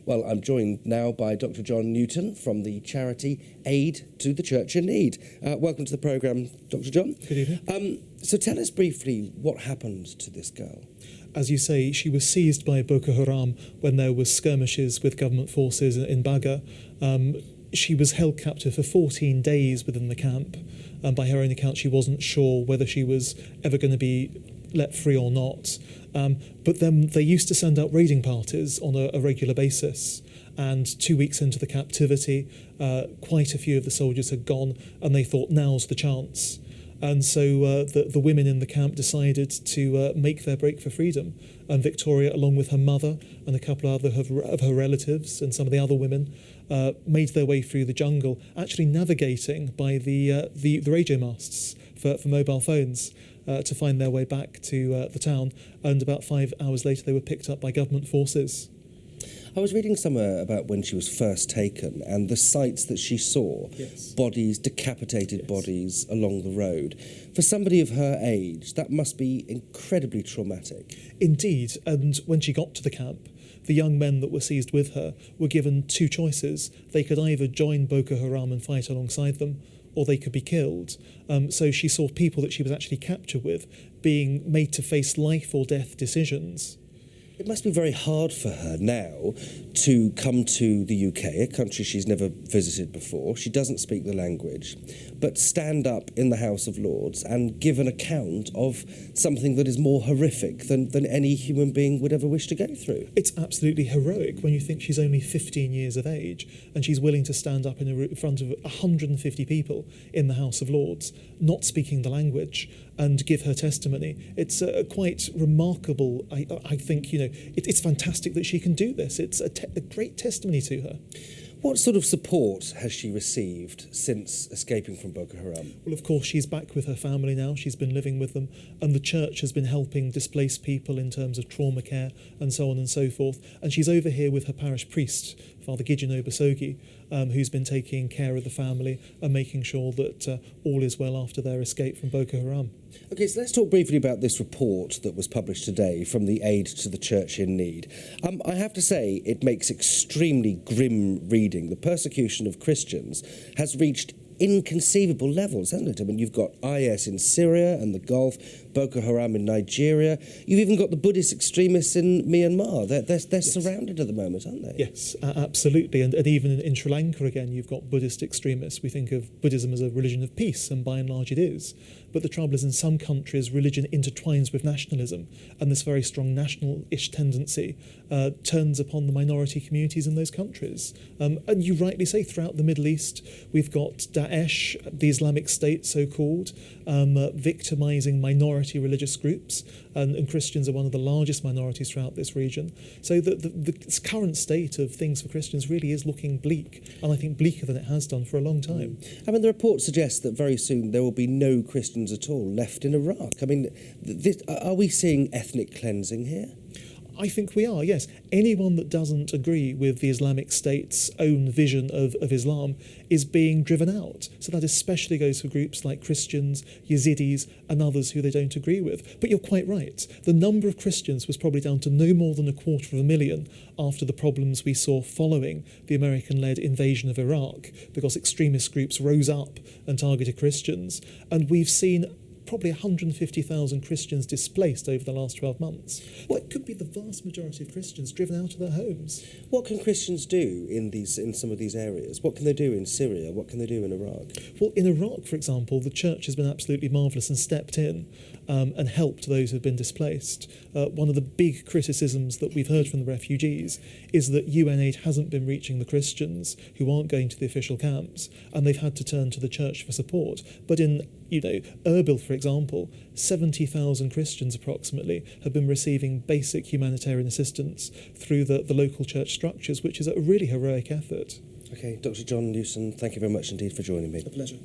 Well, I'm joined now by Dr. John Newton from the charity Aid to the Church in Need. Welcome to the programme, Dr. John. Good evening. So tell us briefly what happened to this girl. As you say, she was seized by Boko Haram when there was skirmishes with government forces in Baga. She was held captive for 14 days within the camp. By her own account, she wasn't sure whether she was ever going to be let free or not. But then they used to send out raiding parties on a regular basis. And 2 weeks into the captivity, quite a few of the soldiers had gone, and they thought, now's the chance. And so the women in the camp decided to make their break for freedom. And Victoria, along with her mother and a couple of her relatives and some of the other women, made their way through the jungle, actually navigating by the radio masts for mobile phones to find their way back to the town. And about 5 hours later, they were picked up by government forces. I was reading somewhere about when she was first taken and the sights that she saw, Yes. bodies, decapitated bodies along the road. For somebody of her age, that must be incredibly traumatic. Indeed, and when she got to the camp, the young men that were seized with her were given two choices. They could either join Boko Haram and fight alongside them, or they could be killed. So she saw people that she was actually captured with being made to face life or death decisions. It must be very hard for her now to come to the UK, a country she's never visited before. She doesn't speak the language, but stand up in the House of Lords and give an account of something that is more horrific than any human being would ever wish to go through. It's absolutely heroic when you think she's only 15 years of age and she's willing to stand up in front of 150 people in the House of Lords, not speaking the language, and give her testimony. It's quite remarkable. I think, it's fantastic that she can do this. It's a great testimony to her. What sort of support has she received since escaping from Boko Haram? Well, of course, she's back with her family now. She's been living with them, and the church has been helping displaced people in terms of trauma care and so on and so forth. And she's over here with her parish priest, Father Gideon Obasogi, who's been taking care of the family and making sure that all is well after their escape from Boko Haram. OK, so let's talk briefly about this report that was published today from the Aid to the Church in Need. I have to say it makes extremely grim reading. The persecution of Christians has reached inconceivable levels, hasn't it? I mean, you've got IS in Syria and the Gulf, Boko Haram in Nigeria. You've even got the Buddhist extremists in Myanmar. They're yes. surrounded at the moment, aren't they? Yes, absolutely. And even in Sri Lanka, again, you've got Buddhist extremists. We think of Buddhism as a religion of peace, and by and large it is. But the trouble is, in some countries, religion intertwines with nationalism, and this very strong national-ish tendency turns upon the minority communities in those countries. And you rightly say, throughout the Middle East, we've got Daesh, the Islamic State, so-called, victimising minority religious groups, and Christians are one of the largest minorities throughout this region. So the current state of things for Christians really is looking bleak, and I think bleaker than it has done for a long time. I mean, the report suggests that very soon there will be no Christians at all left in Iraq. I mean, are we seeing ethnic cleansing here? I think we are, yes. Anyone that doesn't agree with the Islamic State's own vision of Islam is being driven out. So that especially goes for groups like Christians, Yazidis, and others who they don't agree with. But you're quite right. The number of Christians was probably down to no more than 250,000 after the problems we saw following the American-led invasion of Iraq, because extremist groups rose up and targeted Christians. And we've seen probably 150,000 Christians displaced over the last 12 months. That could be the vast majority of Christians driven out of their homes. What can Christians do in some of these areas? What can they do in Syria? What can they do in Iraq? Well, in Iraq, for example, the church has been absolutely marvellous and stepped in and helped those who have been displaced. One of the big criticisms that we've heard from the refugees is that UN aid hasn't been reaching the Christians who aren't going to the official camps, and they've had to turn to the church for support. But in Erbil, for example, 70,000 Christians approximately have been receiving basic humanitarian assistance through the local church structures, which is a really heroic effort. OK, Dr. John Newton, thank you very much indeed for joining me. A pleasure.